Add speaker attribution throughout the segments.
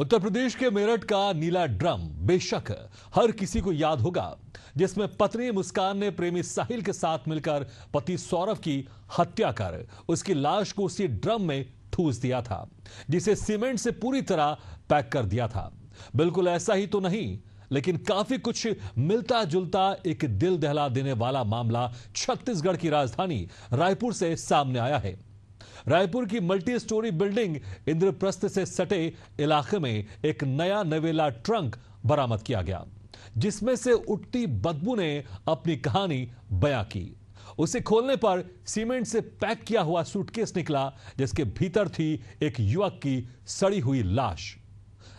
Speaker 1: उत्तर प्रदेश के मेरठ का नीला ड्रम बेशक हर किसी को याद होगा, जिसमें पत्नी मुस्कान ने प्रेमी साहिल के साथ मिलकर पति सौरभ की हत्या कर उसकी लाश को उसी ड्रम में ठूस दिया था, जिसे सीमेंट से पूरी तरह पैक कर दिया था। बिल्कुल ऐसा ही तो नहीं, लेकिन काफी कुछ मिलता जुलता एक दिल दहला देने वाला मामला छत्तीसगढ़ की राजधानी रायपुर से सामने आया है। रायपुर की मल्टी स्टोरी बिल्डिंग इंद्रप्रस्थ से सटे इलाके में एक नया नवेला ट्रंक बरामद किया गया, जिसमें से उठती बदबू ने अपनी कहानी बयां की। उसे खोलने पर सीमेंट से पैक किया हुआ सूटकेस निकला, जिसके भीतर थी एक युवक की सड़ी हुई लाश।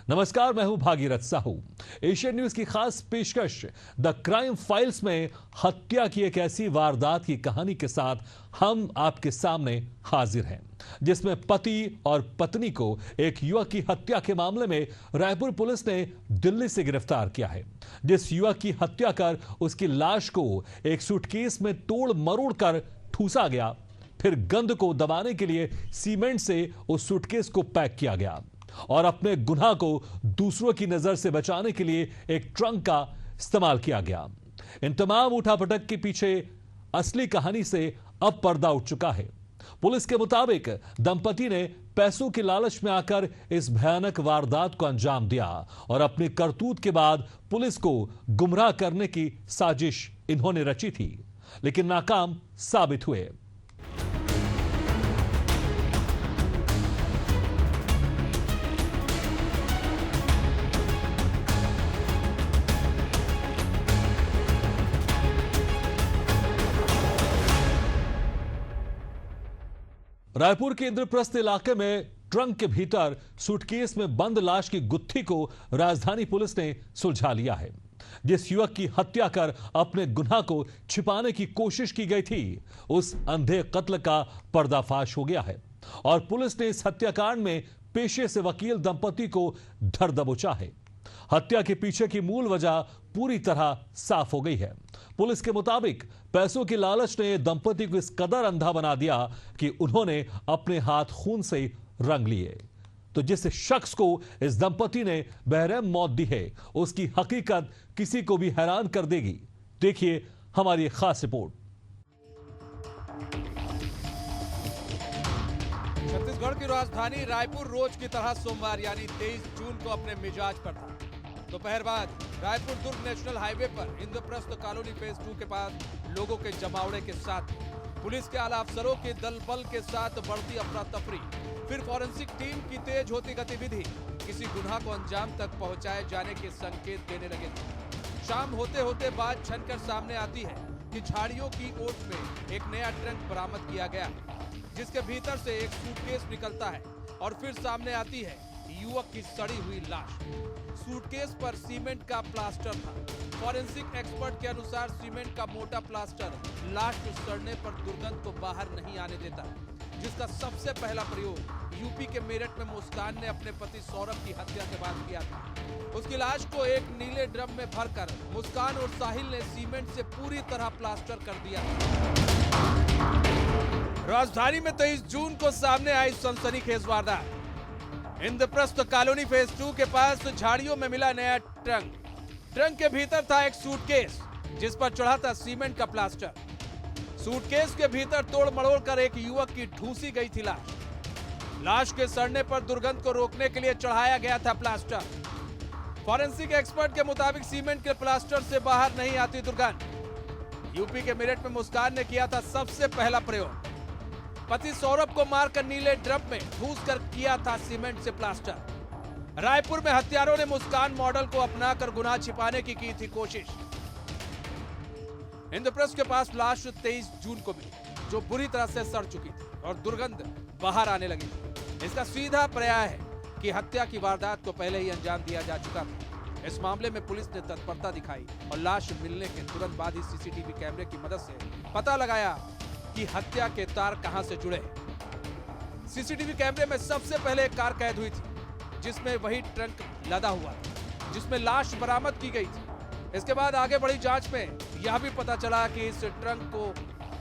Speaker 1: नमस्कार, मैं हूं भागीरथ साहू। एशियन न्यूज की खास पेशकश द क्राइम फाइल्स में हत्या की एक ऐसी वारदात की कहानी के साथ हम आपके सामने हाजिर हैं, जिसमें पति और पत्नी को एक युवक की हत्या के मामले में रायपुर पुलिस ने दिल्ली से गिरफ्तार किया है। जिस युवक की हत्या कर उसकी लाश को एक सूटकेस में तोड़ मरोड़ कर ठूसा गया, फिर गंध को दबाने के लिए सीमेंट से उस सूटकेस को पैक किया गया और अपने गुनाह को दूसरों की नजर से बचाने के लिए एक ट्रंक का इस्तेमाल किया गया। इन तमाम उठापटक के पीछे असली कहानी से अब पर्दा उठ चुका है। पुलिस के मुताबिक दंपति ने पैसों की लालच में आकर इस भयानक वारदात को अंजाम दिया और अपनी करतूत के बाद पुलिस को गुमराह करने की साजिश इन्होंने रची थी, लेकिन नाकाम साबित हुए। रायपुर के इंद्रप्रस्थ इलाके में ट्रंक के भीतर सूटकेस में बंद लाश की गुत्थी को राजधानी पुलिस ने सुलझा लिया है। जिस युवक की हत्या कर अपने गुनाह को छिपाने की कोशिश की गई थी, उस अंधे कत्ल का पर्दाफाश हो गया है और पुलिस ने इस हत्याकांड में पेशे से वकील दंपति को धर दबोचा है। हत्या के पीछे की मूल वजह पूरी तरह साफ हो गई है। पुलिस के मुताबिक पैसों की लालच ने दंपति को इस कदर अंधा बना दिया कि उन्होंने अपने हाथ खून से रंग लिए। तो जिस शख्स को इस दंपति ने बेरहम मौत दी है, उसकी हकीकत किसी को भी हैरान कर देगी। देखिए हमारी खास रिपोर्ट।
Speaker 2: छत्तीसगढ़ की राजधानी रायपुर रोज की तरह सोमवार यानी 23 जून को अपने मिजाज पर था। दोपहर बाद रायपुर दुर्ग नेशनल हाईवे पर इंद्रप्रस्थ कॉलोनी फेज 2 के पास लोगों के जमावड़े के साथ पुलिस के आला अफसरों के दल बल के साथ बढ़ती अफरा तफरी, फिर फॉरेंसिक टीम की तेज होती गतिविधि किसी गुनाह को अंजाम तक पहुंचाए जाने के संकेत देने लगे थे। शाम होते होते बात छनकर सामने आती है कि झाड़ियों की ओट में एक नया ट्रंक बरामद किया गया, जिसके भीतर से एक सूटकेस निकलता है और फिर सामने आती है युवक की सड़ी हुई लाश। सूटकेस पर सीमेंट का प्लास्टर था। फॉरेंसिक एक्सपर्ट के अनुसार सीमेंट का मोटा प्लास्टर लाश को सड़ने पर दुर्गंध को बाहर नहीं आने देता, जिसका सबसे पहला प्रयोग यूपी के मेरठ में मुस्कान ने अपने पति सौरभ की हत्या के बाद किया था। उसकी लाश को एक नीले ड्रम में भरकर मुस्कान और साहिल ने सीमेंट से पूरी तरह प्लास्टर कर दिया। राजधानी में 23 जून को सामने आई सनसनीखेज वारदात। इंद्रप्रस्थ कॉलोनी फेज 2 के पास झाड़ियों में मिला नया ट्रंक। ट्रंक के भीतर था एक सूटकेस, जिस पर चढ़ा था सीमेंट का प्लास्टर। सूटकेस के भीतर तोड़ मड़ोड़ कर एक युवक की ठूसी गई थी लाश। लाश के सड़ने पर दुर्गंध को रोकने के लिए चढ़ाया गया था प्लास्टर। फॉरेंसिक एक्सपर्ट के मुताबिक सीमेंट के प्लास्टर से बाहर नहीं आती दुर्गंध। यूपी के मेरठ में मुस्कान ने किया था सबसे पहला प्रयोग। पति सौरभ को मारकर नीले ड्रम में ठूस कर किया था सीमेंट से प्लास्टर। रायपुर में हत्यारों ने मुस्कान मॉडल को अपनाकर गुनाह छिपाने की थी कोशिश। इंद्रप्रस्थ के पास लाश 23 जून को मिली, जो बुरी तरह से सड़ चुकी थी और दुर्गंध बाहर आने लगी थी। इसका सीधा पर्याय है कि हत्या की वारदात को पहले ही अंजाम दिया जा चुका था। इस मामले में पुलिस ने तत्परता दिखाई और लाश मिलने के तुरंत बाद ही सीसीटीवी कैमरे की मदद से पता लगाया कि हत्या के तार कहां से जुड़े हैं। सीसीटीवी कैमरे में सबसे पहले एक कार कैद हुई थी, जिसमें वही ट्रंक लदा हुआ था, जिसमें लाश बरामद की गई थी। इसके बाद आगे बढ़ी जांच में यह भी पता चला कि इस ट्रंक को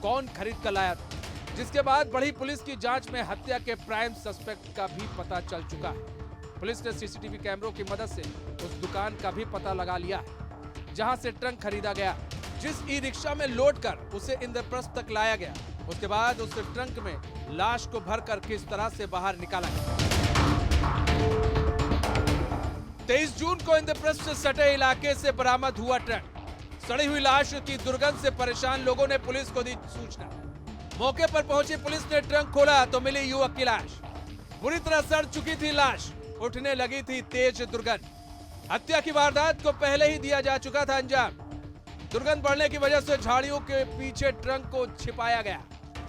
Speaker 2: कौन खरीद कर लाया था, जिसके बाद बढ़ी पुलिस की जांच में हत्या के प्राइम सस्पेक्ट का भी पता चल चुका है। पुलिस ने सीसीटीवी कैमरों की मदद से उस दुकान का भी पता लगा लिया है जहां से ट्रंक खरीदा गया। जिस ई रिक्शा में लोड कर उसे इंद्रप्रस्थ तक लाया गया, उसके बाद उस ट्रंक में लाश को भरकर किस तरह से बाहर निकाला गया। 23 जून को इंद्रप्रस्थ से सटे इलाके से बरामद हुआ ट्रक। सड़ी हुई लाश की दुर्गंध से परेशान लोगों ने पुलिस को दी सूचना। मौके पर पहुंची पुलिस ने ट्रंक खोला तो मिली युवक की लाश। बुरी तरह सड़ चुकी थी लाश, उठने लगी थी तेज दुर्गंध। हत्या की वारदात को पहले ही दिया जा चुका था अंजाम। दुर्गंध बढ़ने की वजह से झाड़ियों के पीछे ट्रंक को छिपाया गया।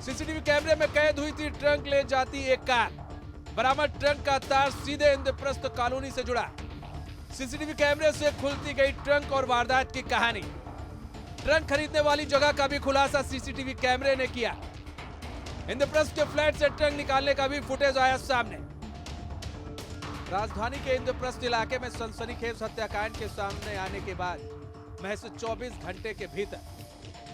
Speaker 2: सीसीटीवी कैमरे में कैद हुई थी ट्रंक ले जाती एक कार। बरामद ट्रंक का तार सीधे इंद्रप्रस्थ कॉलोनी से जुड़ा। सीसीटीवी कैमरे से खुलती गई ट्रंक और वारदात की कहानी। ट्रंक खरीदने वाली जगह का भी खुलासा सीसीटीवी कैमरे ने किया। इंद्रप्रस्थ के फ्लैट से ट्रंक निकालने का भी फुटेज आया सामने। राजधानी के इंद्रप्रस्थ इलाके में सनसनीखेज हत्याकांड के सामने आने के बाद महज 24 घंटे के भीतर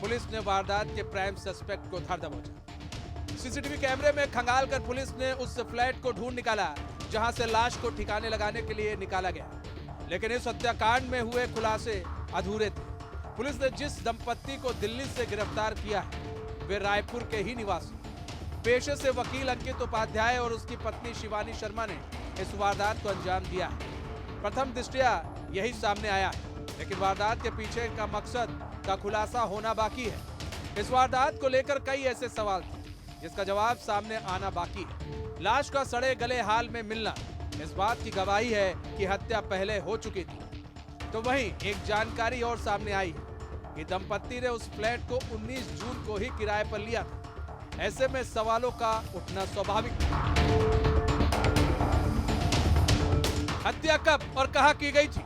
Speaker 2: पुलिस ने वारदात के प्राइम सस्पेक्ट को धर दबोचा। सीसीटीवी कैमरे में खंगाल कर पुलिस ने उस फ्लैट को ढूंढ निकाला जहां से लाश को ठिकाने लगाने के लिए निकाला गया, लेकिन इस हत्याकांड में हुए खुलासे अधूरे थे। पुलिस ने जिस दंपत्ति को दिल्ली से गिरफ्तार किया है वे रायपुर के ही निवासी पेशे से वकील अंकित उपाध्याय और उसकी पत्नी शिवानी शर्मा ने इस वारदात को अंजाम दिया है। प्रथम दृष्टया यही सामने आया है, लेकिन वारदात के पीछे का मकसद का खुलासा होना बाकी है। इस वारदात को लेकर कई ऐसे सवाल थे जिसका जवाब सामने आना बाकी है। लाश का सड़े गले हाल में मिलना इस बात की गवाही है कि हत्या पहले हो चुकी थी। तो वहीं एक जानकारी और सामने आई है कि दंपत्ति ने उस फ्लैट को 19 जून को ही किराए पर लिया था। ऐसे में सवालों का उठना स्वाभाविक था। हत्या कब और कहां की गई थी?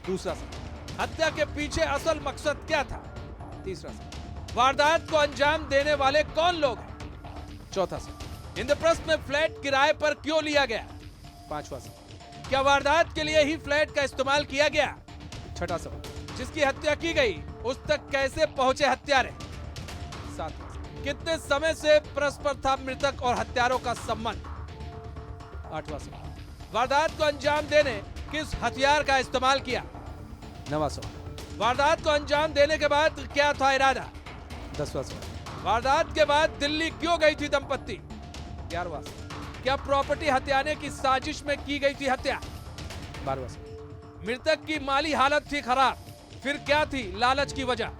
Speaker 2: दूसरा सवाल, हत्या के पीछे असल मकसद क्या था? तीसरा सवाल, वारदात को अंजाम देने वाले कौन लोग हैं? चौथा सवाल, इंद्रप्रस्थ में फ्लैट किराए पर क्यों लिया गया? पांचवा सवाल, क्या वारदात के लिए ही फ्लैट का इस्तेमाल किया गया? छठा सवाल, जिसकी हत्या की गई उस तक कैसे पहुंचे हत्यारे? सातवां सवाल, कितने समय से परस्पर था मृतक और हत्यारों का संबंध? आठवां सवाल, वारदात को अंजाम देने किस हथियार का इस्तेमाल किया? नवां सवाल, वारदात को अंजाम देने के बाद क्या था इरादा? 10वां सवाल, वारदात के बाद दिल्ली क्यों गई थी दंपत्ति? 11वां सवाल, क्या प्रॉपर्टी हथियाने की साजिश में की गई थी हत्या? 12वां सवाल, मृतक की माली हालत थी खराब, फिर क्या थी लालच की वजह?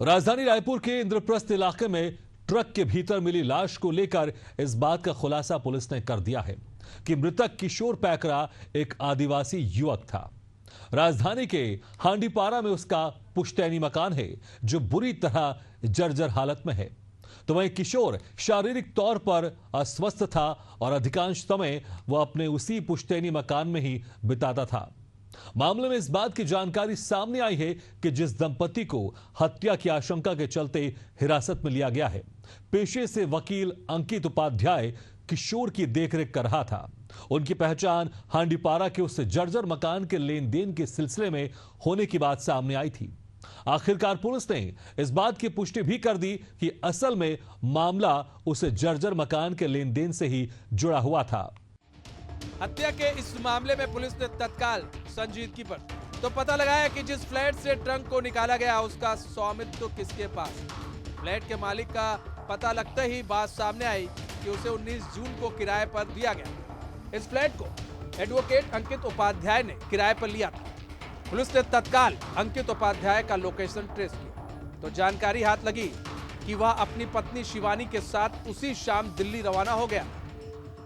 Speaker 1: राजधानी रायपुर के इंद्रप्रस्थ इलाके में ट्रक के भीतर मिली लाश को लेकर इस बात का खुलासा पुलिस ने कर दिया है कि मृतक किशोर पैकरा एक आदिवासी युवक था। राजधानी के हांडीपारा में उसका पुश्तैनी मकान है जो बुरी तरह जर्जर हालत में है। तो वहीं किशोर शारीरिक तौर पर अस्वस्थ था और अधिकांश समय वह अपने उसी पुश्तैनी मकान में ही बिताता था। मामले में इस बात की जानकारी सामने आई है कि जिस दंपति को हत्या की आशंका के चलते हिरासत में लिया गया है, पेशे से वकील अंकित उपाध्याय किशोर की देखरेख कर रहा था। उनकी पहचान हांडीपारा के उस जर्जर मकान के लेन देन के सिलसिले में होने की बात सामने आई थी। आखिरकार पुलिस ने इस बात की पुष्टि भी कर दी कि असल में मामला उस जर्जर मकान के लेन देन से ही जुड़ा हुआ था।
Speaker 2: हत्या के इस मामले में पुलिस ने तत्काल संजीदगी पर तो पता लगाया कि जिस फ्लैट से ट्रंक को निकाला गया उसका स्वामित्व किसके पास। फ्लैट के मालिक का पता लगते ही बात सामने आई कि उसे 19 जून को किराए पर दिया गया। इस फ्लैट को एडवोकेट अंकित उपाध्याय ने किराए पर लिया था। पुलिस ने तत्काल अंकित उपाध्याय का लोकेशन ट्रेस किया तो जानकारी हाथ लगी कि वह अपनी पत्नी शिवानी के साथ उसी शाम दिल्ली रवाना हो गया।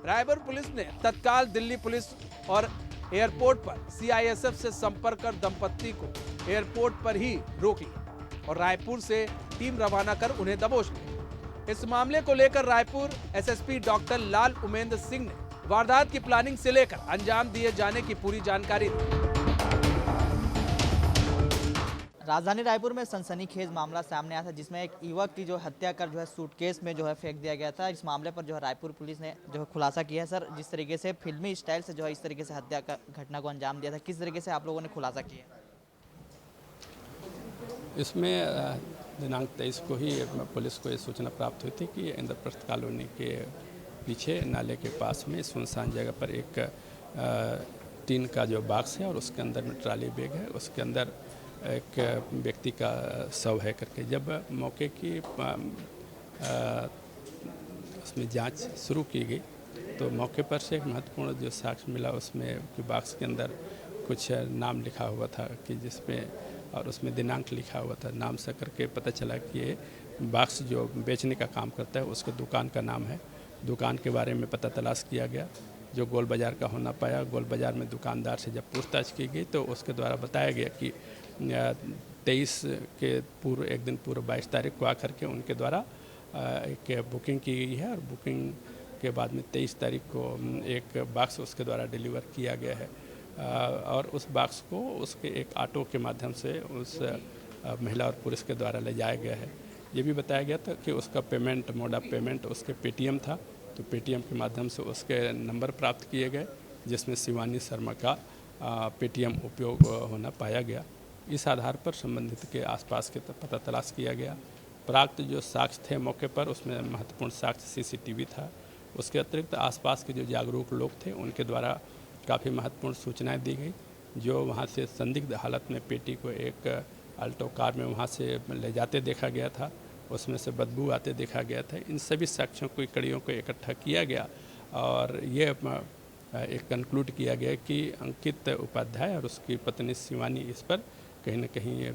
Speaker 2: रायपुर पुलिस ने तत्काल दिल्ली पुलिस और एयरपोर्ट पर सीआईएसएफ से संपर्क कर दंपत्ति को एयरपोर्ट पर ही रोक लिया और रायपुर से टीम रवाना कर उन्हें दबोच लिया। इस मामले को लेकर रायपुर एसएसपी डॉक्टर लाल उमेंद्र सिंह ने वारदात की प्लानिंग से लेकर अंजाम दिए जाने की पूरी जानकारी दी।
Speaker 3: राजधानी रायपुर में सनसनीखेज मामला सामने आया था जिसमें एक युवक की जो हत्या कर जो है सूटकेस में जो है फेंक दिया गया था। इस मामले पर जो है रायपुर पुलिस ने जो है खुलासा किया है। सर, जिस तरीके से फिल्मी स्टाइल से जो है इस तरीके से हत्या का घटना को अंजाम दिया था, किस तरीके से आप लोगों ने खुलासा किया?
Speaker 4: इसमें दिनांक 23 को ही पुलिस को ये सूचना प्राप्त हुई थी कि इंद्रप्रस्थ कॉलोनी के पीछे नाले के पास में सुनसान जगह पर एक टीन का जो बॉक्स है और उसके अंदर में ट्राली बैग है, उसके अंदर एक व्यक्ति का शव है करके। जब मौके की उसमें जांच शुरू की गई तो मौके पर से एक महत्वपूर्ण जो साक्ष्य मिला, उसमें कि बॉक्स के अंदर कुछ नाम लिखा हुआ था कि जिसमें और उसमें दिनांक लिखा हुआ था। नाम से करके पता चला कि ये बॉक्स जो बेचने का काम करता है उसके दुकान का नाम है। दुकान के बारे में पता तलाश किया गया, जो गोल बाज़ार का होना पाया। गोल बाज़ार में दुकानदार से जब पूछताछ की गई तो उसके द्वारा बताया गया कि 23 के पूर्व, एक दिन पूर्व 22 तारीख को आकर के उनके द्वारा एक बुकिंग की गई है और बुकिंग के बाद में 23 तारीख को एक बॉक्स उसके द्वारा डिलीवर किया गया है और उस बॉक्स को उसके एक ऑटो के माध्यम से उस महिला और पुरुष के द्वारा ले जाया गया है। ये भी बताया गया था कि उसका पेमेंट, मोड ऑफ पेमेंट उसके पेटीएम था, तो पेटीएम के माध्यम से उसके नंबर प्राप्त किए गए जिसमें शिवानी शर्मा का पेटीएम उपयोग होना पाया गया। इस आधार पर संबंधित के आसपास के पता तलाश किया गया। प्राप्त जो साक्ष्य थे मौके पर, उसमें महत्वपूर्ण साक्ष्य सीसीटीवी था। उसके अतिरिक्त आसपास के जो जागरूक लोग थे उनके द्वारा काफ़ी महत्वपूर्ण सूचनाएं दी गई। जो वहां से संदिग्ध हालत में पेटी को एक अल्टो कार में वहां से ले जाते देखा गया था, उसमें से बदबू आते देखा गया था। इन सभी साक्ष्यों को, कड़ियों को इकट्ठा किया गया और ये एक कंक्लूड किया गया कि अंकित उपाध्याय और उसकी पत्नी शिवानी इस पर कहीं न कहीं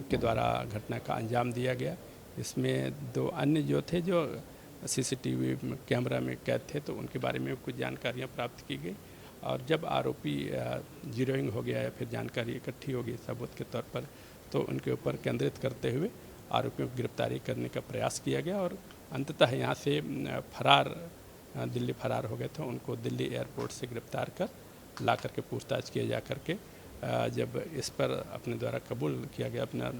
Speaker 4: के द्वारा घटना का अंजाम दिया गया। इसमें 2 अन्य जो थे जो सीसीटीवी कैमरा में कैद थे तो उनके बारे में कुछ जानकारियां प्राप्त की गई और जब आरोपी जीरोइंग हो गया या फिर जानकारी इकट्ठी हो गई सबूत के तौर पर, तो उनके ऊपर केंद्रित करते हुए आरोपियों की गिरफ्तारी करने का प्रयास किया गया और अंततः यहाँ से दिल्ली फरार हो गए थे। उनको दिल्ली एयरपोर्ट से गिरफ्तार कर ला करके पूछताछ किए जा करके जब इस पर अपने द्वारा कबूल किया गया, अपना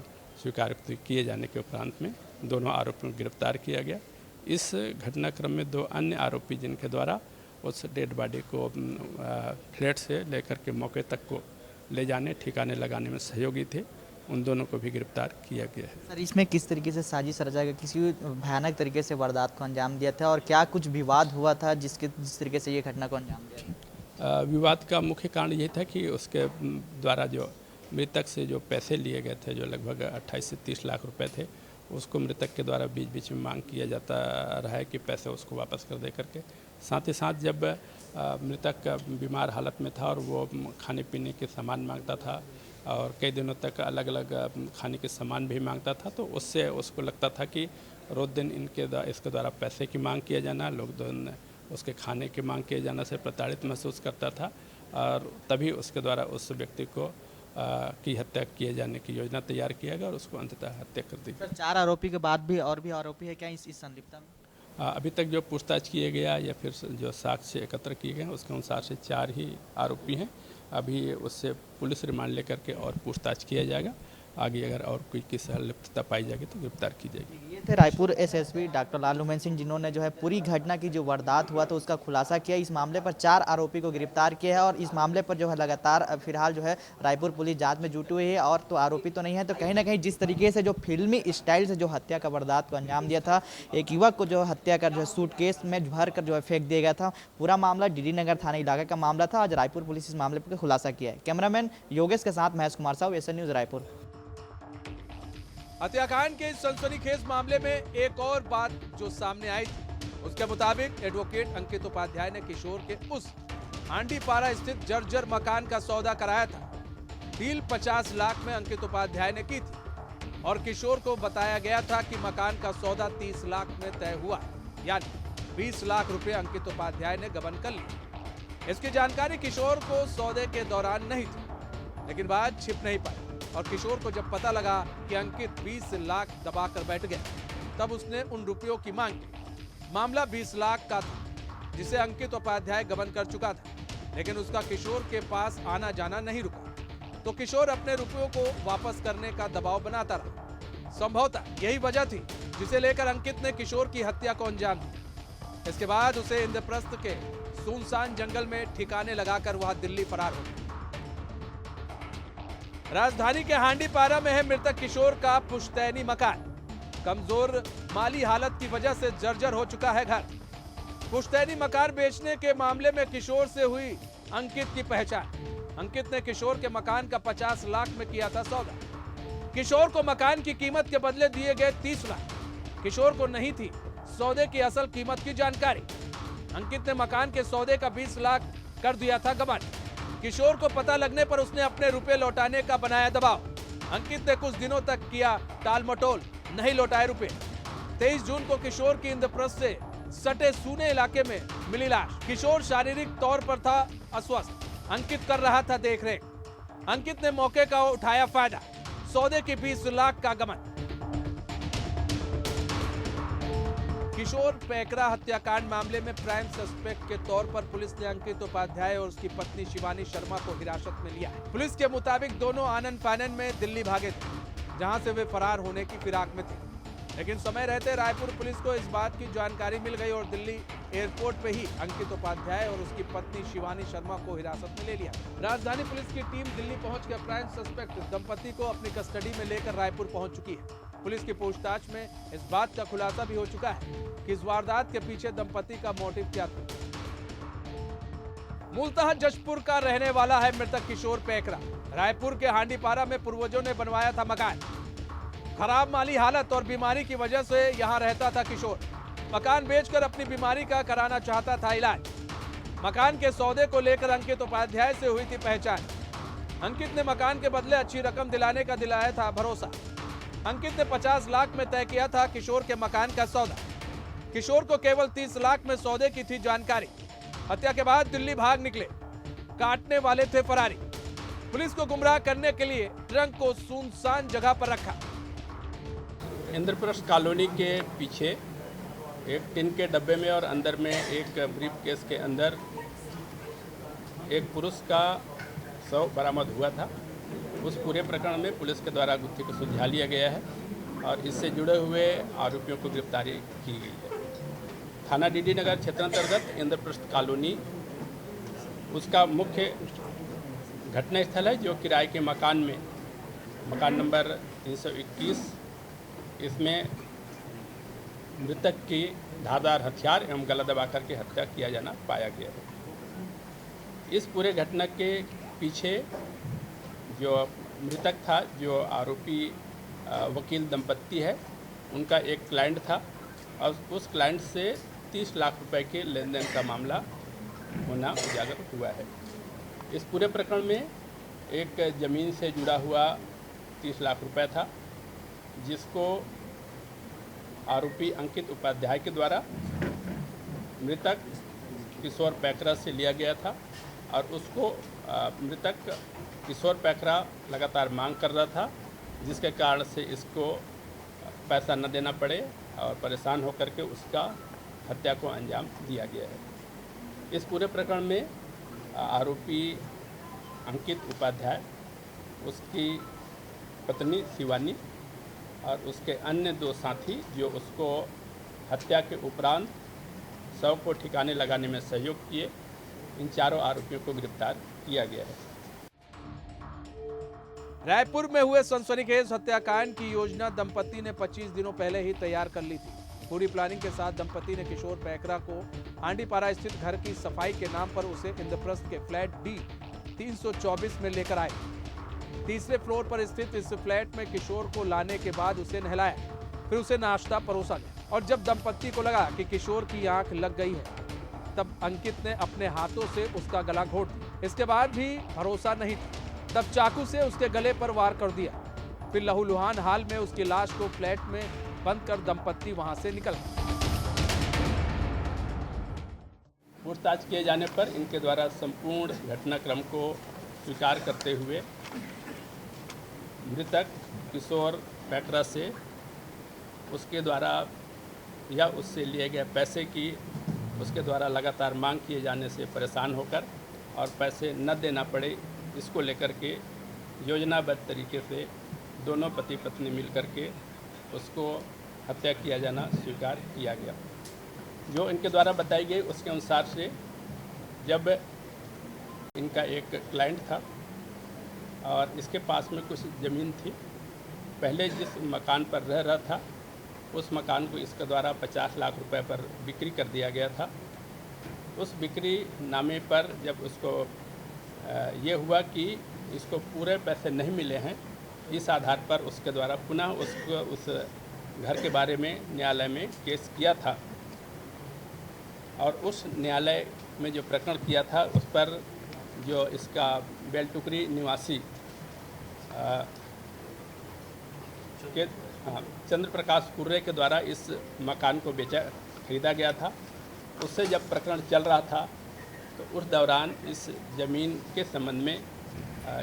Speaker 4: स्वीकार किए जाने के उपरांत में दोनों आरोपियों को गिरफ्तार किया गया। इस घटनाक्रम में 2 अन्य आरोपी जिनके द्वारा उस डेड बॉडी को फ्लैट से लेकर के मौके तक को ले जाने, ठिकाने लगाने में सहयोगी थे, उन दोनों को भी गिरफ्तार किया गया है।
Speaker 3: सर, इसमें किस तरीके से साजिश रचा गया, किसी भयानक तरीके से वारदात को अंजाम दिया था और क्या कुछ विवाद हुआ था जिस तरीके से ये घटना को अंजाम दिया?
Speaker 4: विवाद का मुख्य कारण ये था कि उसके द्वारा जो मृतक से जो पैसे लिए गए थे, जो लगभग 28 से 30 लाख रुपए थे, उसको मृतक के द्वारा बीच बीच में मांग किया जाता रहा है कि पैसे उसको वापस कर दे करके। साथ ही साथ जब मृतक बीमार हालत में था और वो खाने पीने के सामान मांगता था और कई दिनों तक अलग अलग खाने के सामान भी मांगता था, तो उससे उसको लगता था कि रोज दिन इसके द्वारा पैसे की मांग किया जाना, लोग उसके खाने की मांग किए जाना से प्रताड़ित महसूस करता था और तभी उसके द्वारा उस व्यक्ति को की हत्या किए जाने की योजना तैयार किया गया और उसको अंततः हत्या कर दी।
Speaker 3: सर, 4 आरोपी के बाद भी और भी आरोपी है क्या इस संलिप्तता में?
Speaker 4: अभी तक जो पूछताछ किए गया या फिर जो साक्ष्य एकत्र किए गए उसके अनुसार से 4 ही आरोपी हैं। अभी उससे पुलिस रिमांड लेकर के और पूछताछ किया जाएगा। आगे अगर और कोई की संलिप्तता पाई जाएगी तो गिरफ्तार की जाएगी।
Speaker 3: ये थे रायपुर एसएसपी डॉक्टर लालनुमन सिंह, जिन्होंने जो है पूरी घटना की जो वारदात हुआ तो उसका खुलासा किया। इस मामले पर 4 आरोपी को गिरफ्तार किया है और इस मामले पर जो है लगातार फिलहाल जो है रायपुर पुलिस जांच में जुटी हुई है और तो आरोपी तो नहीं है, तो कहीं ना कहीं जिस तरीके से जो फिल्मी स्टाइल से जो हत्या का वारदात को अंजाम दिया था, एक युवक को जो हत्या कर जो है सूटकेस में भर कर जो है फेंक दिया गया था, पूरा मामला डीडी नगर थाना इलाके का मामला था। आज रायपुर पुलिस इस मामले पर खुलासा किया है। कैमरामैन योगेश के साथ महेश कुमार साहू, एसएन न्यूज़ रायपुर।
Speaker 2: हत्याकांड के इस सनसनीखेज मामले में एक और बात जो सामने आई थी, उसके मुताबिक एडवोकेट अंकित उपाध्याय ने किशोर के उस हांडीपारा स्थित जर्जर मकान का सौदा कराया था। डील 50 लाख में अंकित उपाध्याय ने की थी और किशोर को बताया गया था कि मकान का सौदा 30 लाख में तय हुआ, यानी 20 लाख रुपए अंकित उपाध्याय ने गबन कर लिए। इसकी जानकारी किशोर को सौदे के दौरान नहीं थी, लेकिन बात छिप नहीं पाई और किशोर को जब पता लगा कि अंकित 20 लाख दबाकर बैठ गया, तब उसने उन रुपयों की मांग की। मामला 20 लाख का था जिसे अंकित उपाध्याय गबन कर चुका था, लेकिन उसका किशोर के पास आना जाना नहीं रुका, तो किशोर अपने रुपयों को वापस करने का दबाव बनाता रहा। संभवतः यही वजह थी जिसे लेकर अंकित ने किशोर की हत्या को अंजाम दिया। इसके बाद उसे इंद्रप्रस्थ के सुनसान जंगल में ठिकाने लगाकर वह दिल्ली फरार हो गया। राजधानी के हांडीपारा में है मृतक किशोर का पुश्तैनी मकान। कमजोर माली हालत की वजह से जर्जर हो चुका है घर। पुश्तैनी मकान बेचने के मामले में किशोर से हुई अंकित की पहचान। अंकित ने किशोर के मकान का 50 लाख में किया था सौदा। किशोर को मकान की कीमत के बदले दिए गए 30 लाख। किशोर को नहीं थी सौदे की असल कीमत की जानकारी। अंकित ने मकान के सौदे का 20 लाख कर दिया था गबन। किशोर को पता लगने पर उसने अपने रुपए लौटाने का बनाया दबाव। अंकित ने कुछ दिनों तक किया टाल मटोल, नहीं लौटाए रुपए। 23 जून को किशोर की इंद्रप्रस्थ से सटे सूने इलाके में मिली लाश। किशोर शारीरिक तौर पर था अस्वस्थ। अंकित कर रहा था देखरेख। अंकित ने मौके का उठाया फायदा। सौदे की 20 लाख का गमन। किशोर पैकरा हत्याकांड मामले में प्राइम सस्पेक्ट के तौर पर पुलिस ने अंकित उपाध्याय और उसकी पत्नी शिवानी शर्मा को हिरासत में लिया है। पुलिस के मुताबिक दोनों आनन फानन में दिल्ली भागे थे, जहां से वे फरार होने की फिराक में थे। लेकिन समय रहते रायपुर पुलिस को इस बात की जानकारी मिल गई और दिल्ली एयरपोर्ट पे ही अंकित उपाध्याय और उसकी पत्नी शिवानी शर्मा को हिरासत में ले लिया। राजधानी पुलिस की टीम दिल्ली पहुंचकर प्राइम सस्पेक्ट दंपति को अपनी कस्टडी में लेकर रायपुर पहुंच चुकी है। पुलिस की पूछताछ में इस बात का खुलासा भी हो चुका है कि इस वारदात के पीछे दंपति का मोटिव क्या था। मूलतः जशपुर का रहने वाला है मृतक किशोर पैकरा। रायपुर के हांडीपारा में पूर्वजों ने बनवाया था मकान। खराब माली हालत और बीमारी की वजह से यहां रहता था किशोर। मकान बेचकर अपनी बीमारी का कराना चाहता था इलाज। मकान के सौदे को लेकर अंकित उपाध्याय से हुई थी पहचान। अंकित ने मकान के बदले अच्छी रकम दिलाने का दिलाया था भरोसा। अंकित ने 50 लाख में तय किया था किशोर के मकान का सौदा। किशोर को केवल 30 लाख में सौदे की थी जानकारी। हत्या के बाद दिल्ली भाग निकले। काटने वाले थे फरारी। पुलिस को गुमराह करने के लिए ट्रंक को सुनसान जगह पर रखा।
Speaker 4: इंद्रप्रस्थ कॉलोनी के पीछे एक टिन के डब्बे में और अंदर में एक ब्रीफ केस के अंदर एक पुरुष का शव बरामद हुआ था। उस पूरे प्रकरण में पुलिस के द्वारा गुत्थी को सुलझा लिया गया है और इससे जुड़े हुए आरोपियों को गिरफ्तारी की गई है। थाना डीडी नगर क्षेत्रांतर्गत इंद्रप्रस्थ कॉलोनी उसका मुख्य घटना स्थल है, जो किराए के मकान में मकान नंबर 321। इसमें मृतक की धारदार हथियार एवं गला दबा करके हत्या किया जाना पाया गया है। इस पूरे घटना के पीछे जो मृतक था, जो आरोपी वकील दंपत्ति है, उनका एक क्लाइंट था और उस क्लाइंट से 30 लाख रुपए के लेन देन का मामला होना उजागर हुआ है। इस पूरे प्रकरण में एक ज़मीन से जुड़ा हुआ 30 लाख रुपए था, जिसको आरोपी अंकित उपाध्याय के द्वारा मृतक किशोर पैकरा से लिया गया था और उसको मृतक किशोर पैकरा लगातार मांग कर रहा था, जिसके कारण से इसको पैसा न देना पड़े और परेशान होकर के उसका हत्या को अंजाम दिया गया है। इस पूरे प्रकरण में आरोपी अंकित उपाध्याय, उसकी पत्नी शिवानी और उसके अन्य 2 साथी जो उसको हत्या के उपरांत शव को ठिकाने लगाने में सहयोग किए, इन चारों आरोपियों को गिरफ्तार किया गया है।
Speaker 2: रायपुर में हुए सनसनीखेज हत्याकांड की योजना दंपति ने 25 दिनों पहले ही तैयार कर ली थी। पूरी प्लानिंग के साथ दंपति ने किशोर पैकरा को हांडीपारा स्थित घर की सफाई के नाम पर उसे इंद्रप्रस्थ के फ्लैट डी 324 में लेकर आए। तीसरे फ्लोर पर स्थित इस फ्लैट में किशोर को लाने के बाद उसे नहलाया, फिर उसे नाश्ता परोसा गया और जब दंपति को लगा कि किशोर की आंख लग गई है, तब अंकित ने अपने हाथों से उसका गला घोट दिया। इसके बाद भी भरोसा नहीं था, तब चाकू से उसके गले पर वार कर दिया। फिर लहूलुहान हाल में उसकी लाश को फ्लैट में बंद कर दंपति वहां से निकल गए।
Speaker 4: पूछताछ किए जाने पर इनके द्वारा संपूर्ण घटनाक्रम को स्वीकार करते हुए मृतक किशोर पैकरा से उसके द्वारा या उससे लिए गए पैसे की उसके द्वारा लगातार मांग किए जाने से परेशान होकर और पैसे न देना पड़े, इसको लेकर के योजनाबद्ध तरीके से दोनों पति पत्नी मिलकर के उसको हत्या किया जाना स्वीकार किया गया। जो इनके द्वारा बताई गई उसके अनुसार से जब इनका एक क्लाइंट था और इसके पास में कुछ ज़मीन थी, पहले जिस मकान पर रह रहा था उस मकान को इसके द्वारा 50 लाख रुपए पर बिक्री कर दिया गया था उस बिक्री नामे पर जब उसको ये हुआ कि इसको पूरे पैसे नहीं मिले हैं, इस आधार पर उसके द्वारा पुनः उसको उस घर के बारे में न्यायालय में केस किया था और उस न्यायालय में जो प्रकरण किया था उस पर जो इसका बेलटुकरी निवासी चंद्र प्रकाश कुर्रे के द्वारा इस मकान को खरीदा गया था। उससे जब प्रकरण चल रहा था तो उस दौरान इस ज़मीन के संबंध में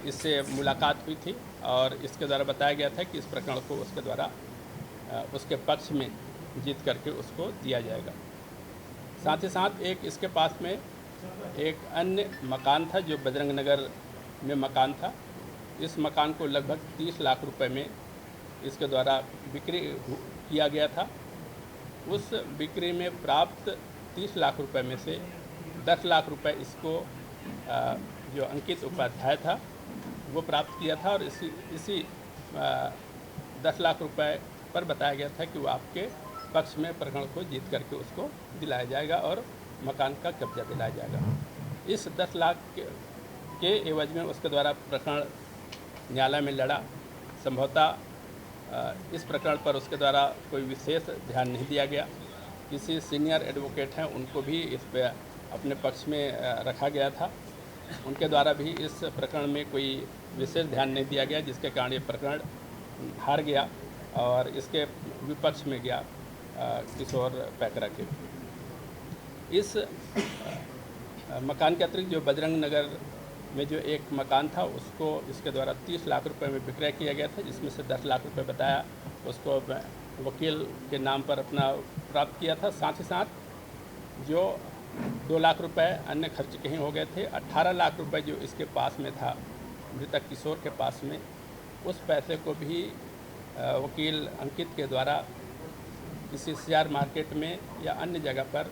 Speaker 4: इससे मुलाकात हुई थी और इसके द्वारा बताया गया था कि इस प्रकरण को उसके द्वारा उसके पक्ष में जीत करके उसको दिया जाएगा। साथ ही साथ एक इसके पास में एक अन्य मकान था जो बजरंग नगर में मकान था। इस मकान को लगभग 30 लाख रुपए में इसके द्वारा बिक्री किया गया था। उस बिक्री में प्राप्त 30 लाख रुपए में से 10 लाख रुपए इसको जो अंकित उपाध्याय था वो प्राप्त किया था और इसी 10 लाख रुपए पर बताया गया था कि वो आपके पक्ष में प्रकरण को जीत करके उसको दिलाया जाएगा और मकान का कब्जा दिलाया जाएगा। इस 10 लाख के एवज में उसके द्वारा प्रकरण न्यायालय में लड़ा। संभवतः इस प्रकरण पर उसके द्वारा कोई विशेष ध्यान नहीं दिया गया। किसी सीनियर एडवोकेट हैं उनको भी इस पे अपने पक्ष में रखा गया था, उनके द्वारा भी इस प्रकरण में कोई विशेष ध्यान नहीं दिया गया, जिसके कारण ये प्रकरण हार गया और इसके विपक्ष में गया किशोर पैकरा के। इस मकान के अतिरिक्त जो बजरंग नगर में जो एक मकान था उसको इसके द्वारा 30 लाख रुपए में विक्रय किया गया था, जिसमें से 10 लाख रुपए बताया उसको वकील के नाम पर अपना प्राप्त किया था। साथ ही साथ जो 2 लाख रुपए अन्य खर्च कहीं हो गए थे, 18 लाख रुपए जो इसके पास में था मृतक किशोर के पास में, उस पैसे को भी वकील अंकित के द्वारा किसी शेयर मार्केट में या अन्य जगह पर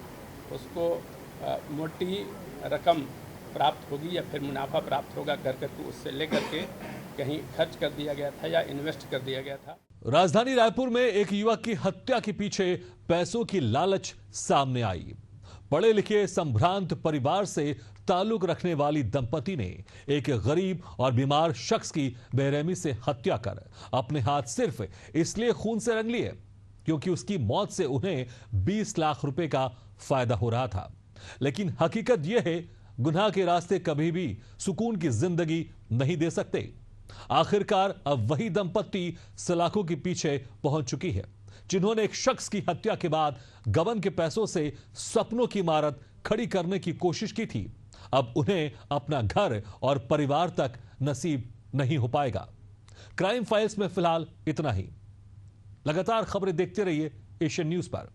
Speaker 4: उसको मोटी रकम प्राप्त होगी या फिर मुनाफा प्राप्त होगा कर करके उससे लेकर के कहीं खर्च कर दिया गया था या इन्वेस्ट कर दिया गया था।
Speaker 1: राजधानी रायपुर में एक युवक की हत्या के पीछे पैसों की लालच सामने आई। पढ़े लिखे संभ्रांत परिवार से ताल्लुक रखने वाली दंपति ने एक गरीब और बीमार शख्स की बेरहमी से हत्या कर अपने हाथ सिर्फ इसलिए खून से रंग लिए क्योंकि उसकी मौत से उन्हें 20 लाख रुपए का फायदा हो रहा था। लेकिन हकीकत यह है, गुनाह के रास्ते कभी भी सुकून की जिंदगी नहीं दे सकते। आखिरकार अब वही दंपत्ति सलाखों के पीछे पहुंच चुकी है, जिन्होंने एक शख्स की हत्या के बाद गबन के पैसों से सपनों की इमारत खड़ी करने की कोशिश की थी। अब उन्हें अपना घर और परिवार तक नसीब नहीं हो पाएगा। क्राइम फाइल्स में फिलहाल इतना ही। लगातार खबरें देखते रहिए एशियन न्यूज पर।